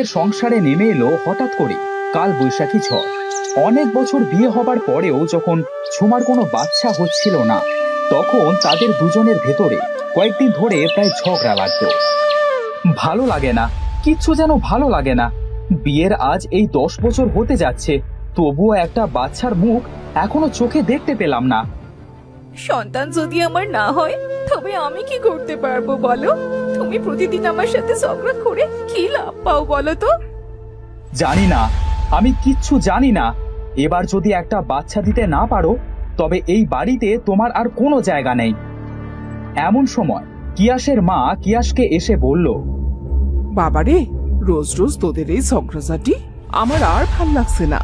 সংসারে নেমে এলো হঠাৎ করে কাল বৈশাখী ঝড়। অনেক বছর বিয়ে হবার পরেও যখন ঝুমার কোনো বাচ্চা হচ্ছিল না, তখন তাদের দুজনের ভেতরে কয়েকদিন ধরে প্রায় ঝগড়া লাগতো। ভালো লাগে না, কিচ্ছু যেন ভালো লাগে না। বিয়ের আজ এই 10 বছর হতে যাচ্ছে, তবুও একটা বাচ্চার মুখ এখনো চোখে দেখতে পেলাম না। সন্তান যদি আমার না হয় তবে আমি কি করতে পারবো বলো? তুমি প্রতিদিন আমার সাথে ঝগড়া করে কি লাভ পাও বলো তো? জানি না, আমি কিচ্ছু জানি না। এবার যদি একটা বাচ্চা দিতে না পারো, তবে এই বাড়িতে তোমার আর কোনো জায়গা নেই। এমন সময় কিয়াসের মা কিয়াসকে এসে বলল, বাবারে, রোজ রোজ তোদের এই ঝগড়াঝাটি আমার আর ভাল লাগছে না।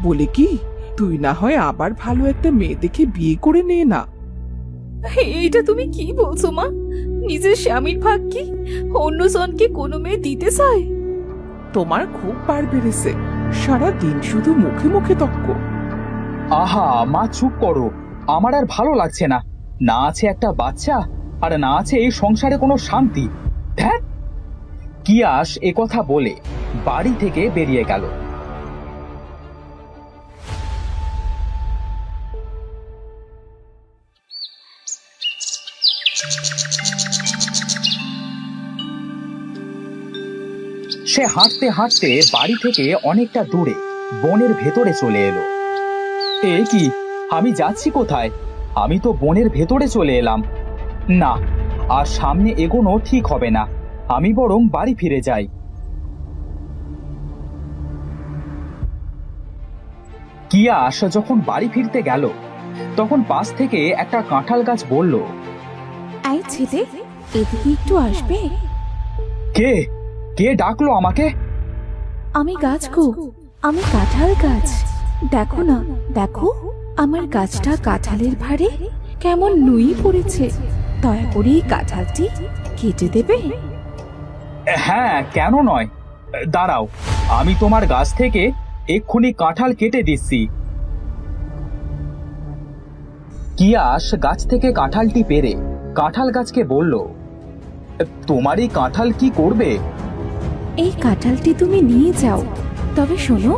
বলে কি, তুই না হয় আবার ভালো একটা মেয়ে দেখে বিয়ে করে নে না। এইটা তুমি কি বলছো মা? নিজের স্বামীর ভাগ কি অন্য জনকে কোনো মেয়ে দিতে চায়? তোমার খুব বার বেড়েছে, সারা দিন শুধু মুখে মুখে তক্ক। আহা মা, চুপ করো। আমার আর ভালো লাগছে না। না আছে একটা বাচ্চা, আর না আছে এই সংসারে কোনো শান্তি। ধ্যাৎ! কিয়াস এ কথা বলে বাড়ি থেকে বেরিয়ে গেল। সে হাঁটতে হাঁটতে বাড়ি থেকে অনেকটা দূরে বনের ভেতরে চলে এলো। এ কি, আমি যাচ্ছি কোথায়? আমি তো বনের ভেতরে চলে এলাম। না, আর সামনে এগোনো ঠিক হবে না। আমি বরং বাড়ি ফিরে যাই। কিয়াস যখন বাড়ি ফিরতে গেল, তখন পাশ থেকে একটা কাঁঠাল গাছ বলল, এই ছেলে, এদিকে একটু আসবে? কে কে ডাকলো আমাকে? আমি গাছ গো, আমি কাঁঠাল গাছ। দেখো না, দেখো আমার গাছটা কাঁঠালের ভারে কেমন নুই পড়েছে। দয়া করে এই কাঁঠালটি কেটে দেবে? হ্যাঁ, কেন নয়। দাঁড়াও, আমি তোমার গাছ থেকে এক্ষুনি কাঁঠাল কেটে দিচ্ছি। কিয়াস গাছ থেকে কাঁঠালটি পেরে কাঁঠাল গাছকে বলল, তোমার এই কাঁঠাল কি করবে? এই কাঁঠালটি তুমি নিয়ে যাও। তবে শোনো,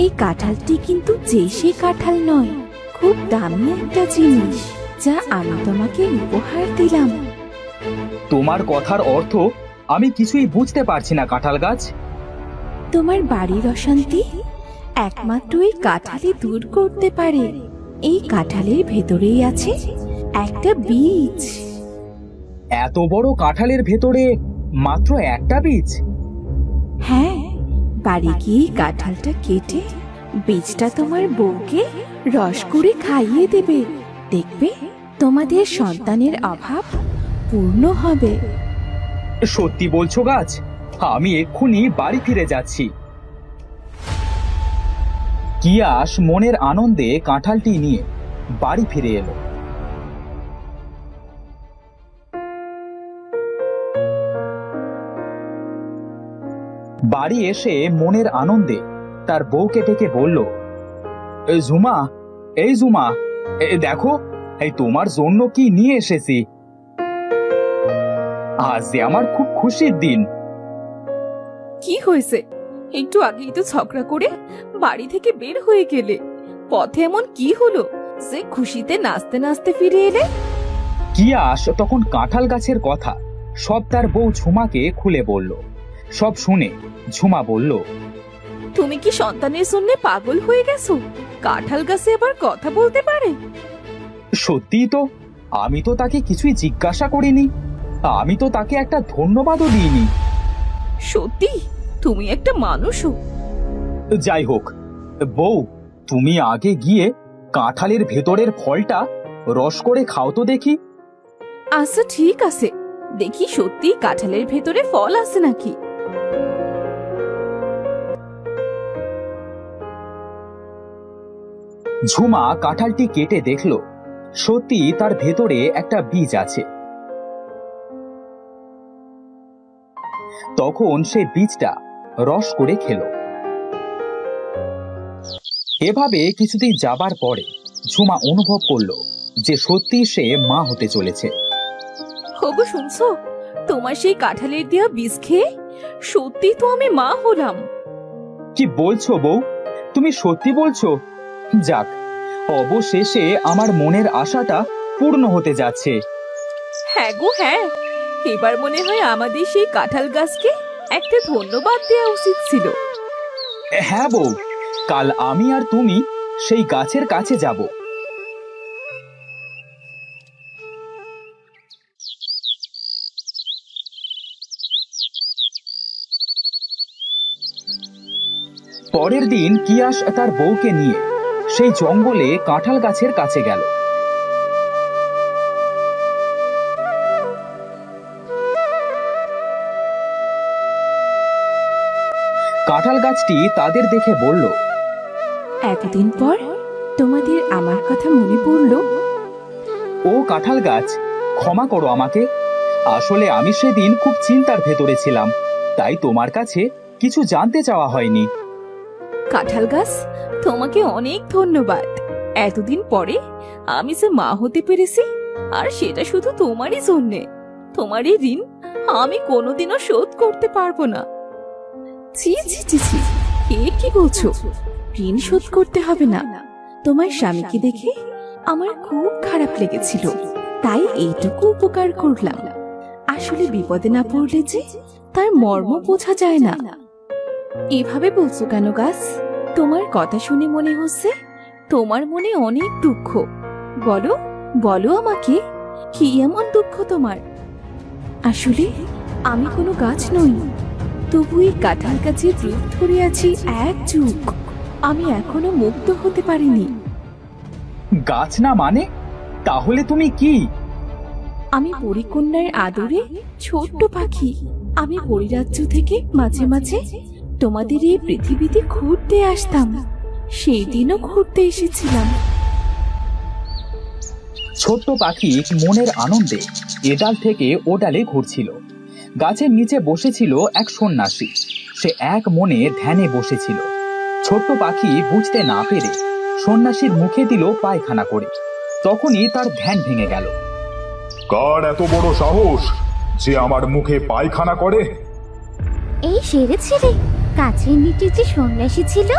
এই কাঁঠালটি কিন্তু যে সে কাঁঠাল নয়, খুব দামি একটা জিনিস যা আমি তোমাকে উপহার দিলাম। তোমার কথার অর্থ আমি কিছুই বুঝতে পারছি না কাঁঠাল গাছ। তোমার বাড়ির অশান্তি একমাত্র এই কাঁঠালই দূর করতে পারে। এই কাঁঠালের ভেতরেই আছে একটা বীজ। এত বড় কাঁঠালের ভেতরে মাত্র একটা বীজ? হ্যাঁ, বাড়ি গিয়ে কাঁঠালটা কেটে বীজটা তোমার বউকে রস করে খাইয়ে দেবে। দেখবে তোমাদের সন্তানের অভাব পূর্ণ হবে। সত্যি বলছো গাছ? আমি এক্ষুনি বাড়ি ফিরে যাচ্ছি। কিয়াস মনের আনন্দে কাঁঠালটি নিয়ে বাড়ি ফিরে এলো। বাড়ি এসে মনের আনন্দে তার বউকে ডেকে বলল, ঝুমা, এই ঝুমা, দেখো, এই তোমার জন্য কি নিয়ে এসেছি। আজ যে আমার খুব খুশির দিন। কি হয়েছে? একটু আগেই তো ঝগড়া করে বাড়ি থেকে বের হয়ে গেলে। পথে এমন কি হলো যে খুশিতে নাচতে নাচতে ফিরে এলে? কিয়াস তখন কাঁঠাল গাছের কথা সব তার বউ ঝুমাকে খুলে বলল। সব শুনে ঝুমা বলল, তুমি কি সন্তানের জন্য পাগল হয়ে গেছো? কাঁঠাল গাছে আবার কথা বলতে পারে? সত্যিই তো, আমি তো তাকে কিছুই জিজ্ঞাসা করিনি। আমি তো তাকে একটা ধন্যবাদও দিইনি। সত্যি তুমি একটা মানুষও। যাই হোক, বউ, তুমি আগে গিয়ে কাঁঠালের ভেতরের ফলটা রস করে খাও তো দেখি। আচ্ছা ঠিক আছে, দেখি সত্যি কাঁঠালের ভেতরে ফল আছে নাকি। ঝুমা কাঁঠালটি কেটে দেখল, সত্যি তার ভেতরে একটা বীজ আছে। তখন সে বীজটা রস করে খেল। এভাবে কিছুদিন যাবার পরে ঝুমা অনুভব করলো যে সত্যি সে মা হতে চলেছে। হবু শুনছো, তোমার সেই কাঁঠালের দেয়া বীজ খেয়ে সত্যি তো আমি মা হলাম। কি বলছো বউ? তুমি সত্যি বলছো? যাক, অবশেষে আমার মনের আশাটা পূর্ণ হতে যাচ্ছে। হ্যাঁ গো হ্যাঁ, এবার মনে হয় আমাদের সেই কাঁঠাল গাছকে একটা ধন্যবাদ দেওয়া উচিত ছিল। হ্যাঁ বউ, কাল আমি আর তুমি সেই গাছের কাছে যাব। পরের দিন কিয়াস তার বউকে নিয়ে সেই জঙ্গলে কাঁঠাল গাছের কাছে গেল। কাঁঠাল গাছটি তাদের দেখে বলল, এতদিন পর তোমাদের আমার কথা মনে পড়লো? ও কাঁঠাল গাছ, ক্ষমা করো আমাকে। আসলে আমি সেদিন খুব চিন্তার ভেতরে ছিলাম, তাই তোমার কাছে কিছু জানতে চাওয়া হয়নি। কাঁঠাল গাছ, তোমাকে অনেক ধন্যবাদ। এতদিন পরে আমি যে মা হতে পেরেছি, আর সেটা শুধু তোমারই জন্যে। তোমার এই ঋণ আমি কোনোদিনও শোধ করতে পারবো না। ছি ছি ছি ছি, এ কি বলছো? ঋণ শোধ করতে হবে না। তোমার স্বামীকে দেখে আমার খুব খারাপ লেগেছিল, তাই এইটুকু উপকার করলাম। আসলে বিপদে না পড়লে যে তার মর্ম বোঝা যায় না। এভাবে বলছো কেন গাছ? তোমার কথা শুনে মনে হচ্ছে তোমার মনে অনেক দুঃখ। বলো বলো আমাকে, কি এমন দুঃখ তোমার? আসলে আমি কোনো গাছ নই, তবু এই কাঁঠাল গাছের রূপ ধরে আছি এক যুগ। আমি এখনো মুক্ত হতে পারিনি। গাছ না মানে? তাহলে তুমি কি? আমি পরিকন্যার আদরে ছোট্ট পাখি। আমি পরিরাজ্য থেকে মাঝে মাঝে তোমাদের এই পৃথিবীতে ঘুরতে আসতাম। সেই দিনও ঘুরতে এসেছিলাম। ছোট্ট পাখি মনের আনন্দে এ ডাল থেকে ও ডালে ঘুরছিল। গাছের নিচে বসেছিল এক সন্ন্যাসী। সে এক মনে ধ্যানে বসেছিল। ছোট্ট পাখি বুঝতে না পেরে সন্ন্যাসীর মুখে দিল পায়খানা করে। তখনই তার ধ্যান ভেঙে গেল। কার এত বড় সাহস যে আমার মুখে পায়খানা করে? এই সেরেছে রে, গাছের নিচে যে সন্ন্যাসী ছিল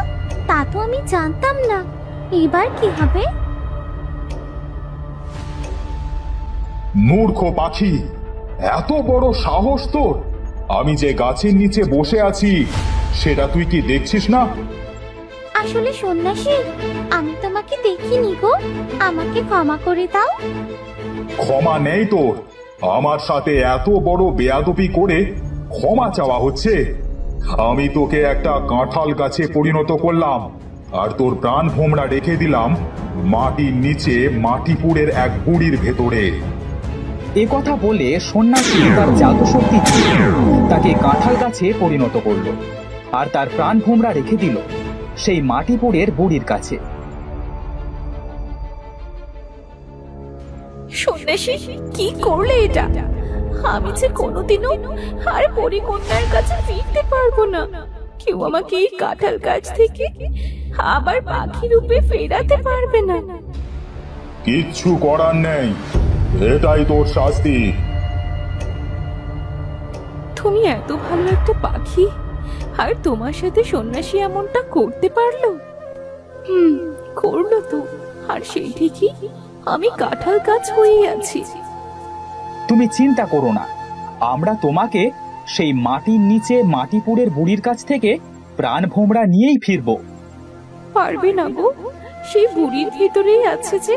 তা তো আমি জানতাম না। এবার কি হবে? মূর্খ পাখি, এত বড় সাহস তোর! আমি যে গাছের নিচে বসে আছি সেটা তুই কি দেখছিস না? আসলে সন্ন্যাসী, আমি তোমাকে দেখিনি গো, আমাকে ক্ষমা করে দাও। ক্ষমা নেই তোর। আমার সাথে এত বড় বেয়াদবি করে ক্ষমা চাওয়া হচ্ছে? আমি তোকে একটা কাঁঠাল গাছে পরিণত করলাম, আর তোর প্রাণ ভোমরা রেখে দিলাম মাটির নিচে মাটিপুরের এক বুড়ির ভেতরে। এ কথা বলে সন্ন্যাসী তার জাদু শক্তি দিয়ে তাকে কাঁঠাল গাছে পরিণত করল, আর তার প্রাণ ভোমরা রেখে দিল সেই মাটিপুরের বুড়ির কাছে। সন্ন্যাসী, কি করলে এটা? আমি যে কোনোদিনও আর পরিকন্যার কাছে ফিরতে পারবো না। কেউ আমাকে এই কাঁঠাল গাছ থেকে আবার পাখি রূপে ফেরাতে পারবে না। কিচ্ছু করার নেই, এটাই তোর শাস্তি। তুমি এত ভালো একটা পাখি, আর তোমার সাথে সন্ন্যাসী এমনটা করতে পারলো? করলো তো, আর সেই ঠিকই আমি কাঁঠাল গাছ হয়ে আছি। তুমি চিন্তা করো না, আমরা তোমাকে সেই মাটির নিচে মাটিপুরের বুড়ির কাছ থেকে প্রাণ ভোমরা নিয়েই ফিরবো। পারবে না গো, সেই বুড়ির ভিতরেই আছে যে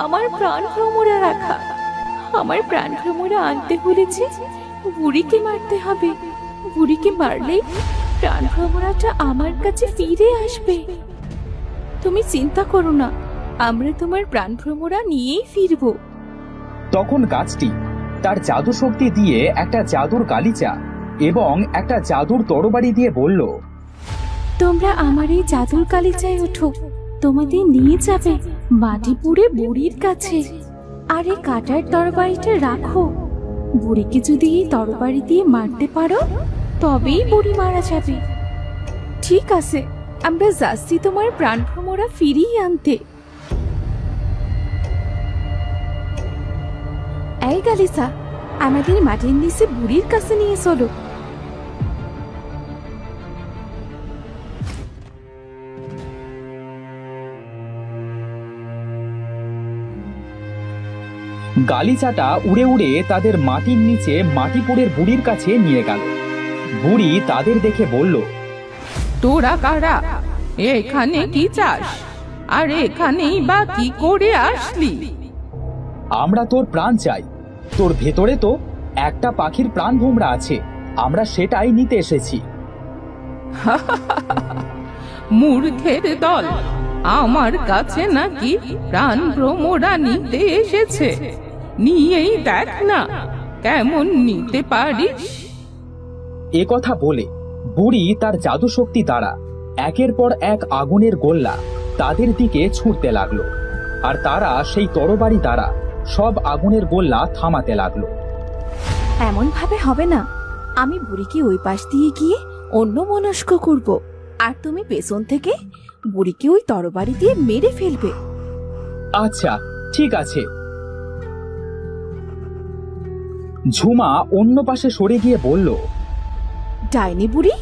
আমার প্রাণ ভ্রমরা রাখা। আমার প্রাণ ভ্রমরা আনতে বলেছে, বুড়িকে মারতে হবে। বুড়িকে মারলেই প্রাণ ভ্রমরাটা আমার কাছে ফিরে আসবে। তুমি চিন্তা করো না, আমরা তোমার প্রাণ ভ্রমরা নিয়েই ফিরবো। তখন গাছটি তার জাদু শক্তি দিয়ে একটা জাদুর গালিচা এবং একটা জাদুর তরবারি দিয়ে বলল, তোমরা আমার এই জাদুর গালিচায় ওঠো, তোমাদের নিয়ে যাবে মাটিপুরে বুড়ির কাছে। আর এই কাটার তরবারিটা রাখো। বুড়িকে যদি এই তরবারি দিয়ে মারতে পারো, তবেই বুড়ি মারা যাবে। ঠিক আছে, আমরা যাচ্ছি তোমার প্রাণ ভ্রমরা ফিরিয়ে আনতে। এই গালিচা, আমাদের মাটির নিচে বুড়ির কাছে নিয়ে চলো। গালিচাটা উড়ে উড়ে তাদের মাটির নিচে মাটিপুরের বুড়ির কাছে নিয়ে গেল। বুড়ি তাদের দেখে বলল, তোরা কারা? এখানে কি চাস? আর এখানেই বা কি করে আসলি? আমরা তোর প্রাণ চাই। তোর ভেতরে তো একটা পাখির প্রাণ ভোমরা আছে, আমরা সেটাই নিতে এসেছি। মূর্খের দল, আমার কাছে নাকি প্রাণ ভ্রমরা নিতে এসেছে। নিয়েই দেখ না কেমন নিতে পারিস। এ কথা বলে বুড়ি তার জাদু শক্তি দ্বারা একের পর এক আগুনের গোল্লা তাদের দিকে ছুঁড়তে লাগলো, আর তারা সেই তরবারি দ্বারা সব আগুনের গোল্লা থামাতে লাগলো। এমন ভাবে হবে না। আমি বুড়িকে ওই পাশ দিয়ে গিয়ে অন্য মনস্ক করব, আর তুমি পেছন থেকে বুড়িকে ওই তরবারি দিয়ে মেরে ফেলবে। আচ্ছা, ঠিক আছে। ঝুমা অন্য পাশে সরে গিয়ে বলল, ডাইনি বুড়ি,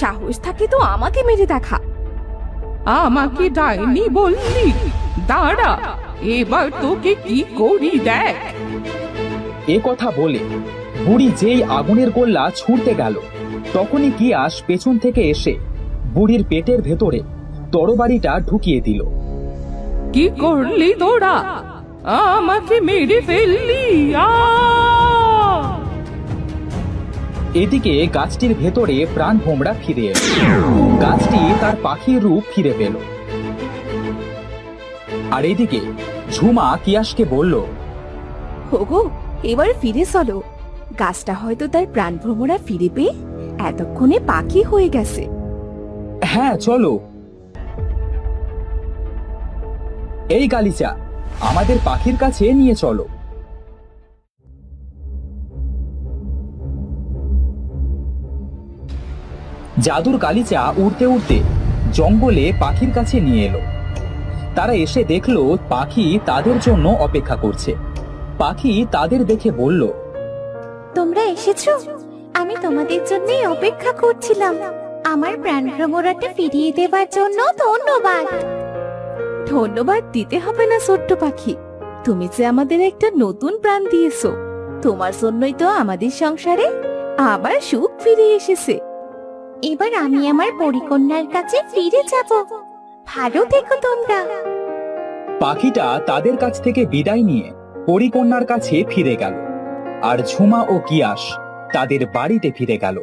সাহস থাকে তো আমাকে মেরে দেখা। আমাকে ডাইনি বললি? দাঁড়া, এবার তোকে কি করি দেখ। এ কথা বলে বুড়ি যেই আগুনের গোল্লা ছুঁড়তে গেল, তখনই গিয়াস পেছন থেকে এসে বুড়ির পেটের ভেতরে তরবারিটা ঢুকিয়ে দিল। কি করলি তোরা? আমাকে মেরে ফেললি। এদিকে গাছটির ভেতরে প্রাণ ভোমরা ফিরে এলো। গাছটি তার পাখির রূপ ফিরে পেল। আর এদিকে ঝুমা কিয়াসকে বলল, হোগো, এবার ফিরে চলো। গাছটা হয়তো তার প্রাণ ভ্রমরা ফিরে পেয়ে এতক্ষণে পাখি হয়ে গেছে। হ্যাঁ চলো। এই গালিচা, আমাদের পাখির কাছে নিয়ে চলো। জাদুর গালিচা উড়তে উড়তে জঙ্গলে পাখির কাছে নিয়ে এলো। তারা এসে দেখলো পাখি তাদের জন্য অপেক্ষা করছে। পাখি তাদের দেখে বলল, তোমরা এসেছো? আমি তোমাদের জন্যই অপেক্ষা করছিলাম। আমার প্রাণ ভ্রমরাটা ফিরিয়ে দেবার জন্য ধন্যবাদ। ধন্যবাদ দিতে হবে না ছোট্ট পাখি, তুমি যে আমাদের একটা নতুন প্রাণ দিয়েছো। তোমার জন্যই তো আমাদের সংসারে আবার সুখ ফিরে এসেছে। এবার আমি আমার পরিকন্যার কাছে ফিরে যাব। ভালো থেকো তোমরা। পাখিটা তাদের কাছ থেকে বিদায় নিয়ে পরিকন্যার কাছে ফিরে গেল, আর ঝুমা ও কিয়াস তাদের বাড়িতে ফিরে গেল।